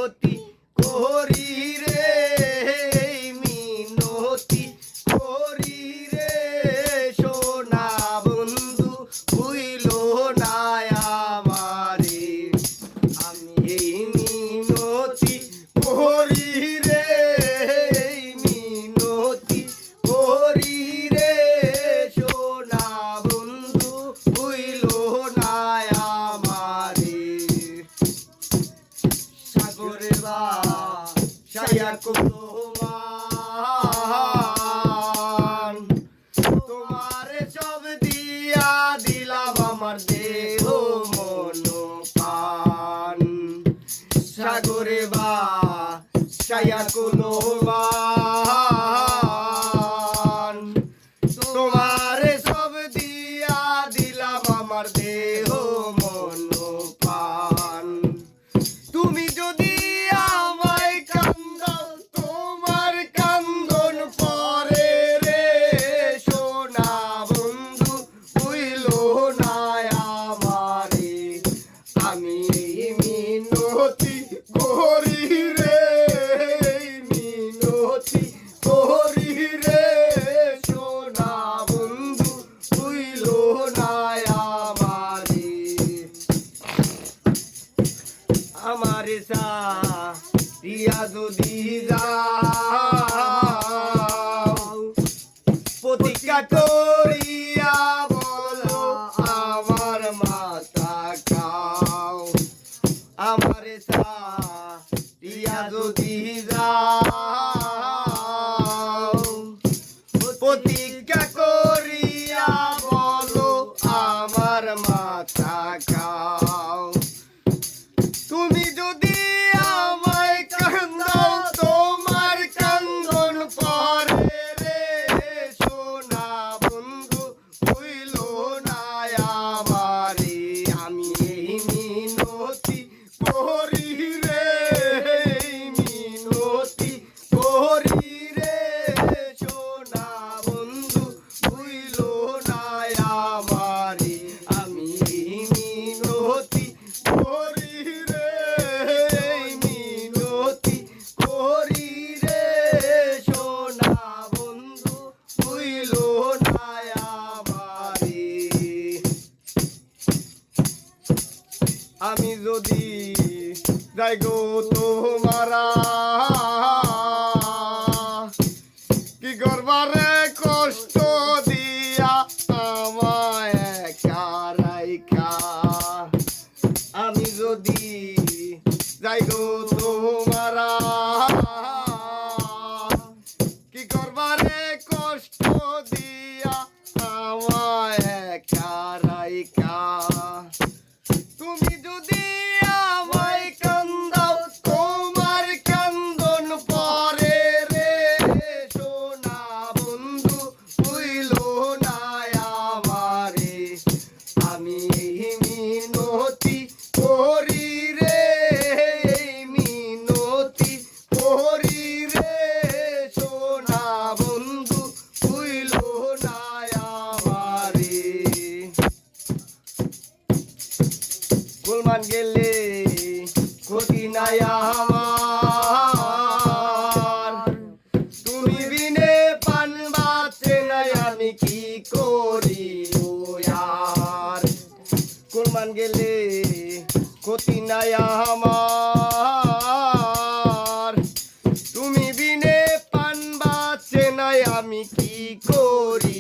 মিনতি করি রে, মিনতি করি রে সোনা বন্ধু ভুইলো না আমারে। আমি এই মিনতি করি রে, মিনতি করি রে সোনা বন্ধু ভুইলো না আমারে। সাগরে ভাসাইয়া তোমার, তোমারে সব দিয়া দিলাম আমার দেহ মন প্রাণ। সাগরে ভাসাইয়া তোমার, তোমারে সব দিয়া দিলাম আমার দেহ মন প্রাণ। তুমি যদি আমায় কান্দাও তোমার কান্দন পরে রে সোনা বন্ধু ভুইলো না আমারে। আমি মিনতি করি রে, মিনতি করি রে সোনা বন্ধু ভুইলো না আমারে। আমারে সারিয়া যদি যাও প্রতিজ্ঞা করিয়া বলো আমার মাথা খাও। আমারে সারিয়া যদি যাও প্রতিজ্ঞা করিয়া বলো আমার মাথা খাও। তুমি যদি আমায় কান্দাও তোমার কান্দন পরে রে সোনা বন্ধু ভুইলো না আমারে। আমি এই মিনতি করি রে, মিনতি করি রে সোনা বন্ধু ভুইলো না আমারে। আমি এই মিনতি করি রে, মিনতি করি রে সোনা বন্ধু ভুইলো না আমারে। আমি যদি যাই গো তোমারা কি করবারে কষ্ট দিয়া আমায় একা রাইখা। আমি যদি যাই গো তোমারা কি করবারে কষ্ট দিয়া আমায় একা রাইখা। তুমি যদি আমায় কান্দাও তোমার কান্দন পরে রে সোনা বন্ধু ভুইলো না আমারে। আমি মিনতি করি রে, মিনতি করি রে সোনা বন্ধু ভুইলো না আমারে। কুলমান গেলে ক্ষতি নাই আমার, তুমি বিনে পান বাঁচে নাই আমি কি করি ও আর। কুলমান গেলে ক্ষতি নাই আমার, তুমি বিনে পান বাঁচে নাই আমি কি করি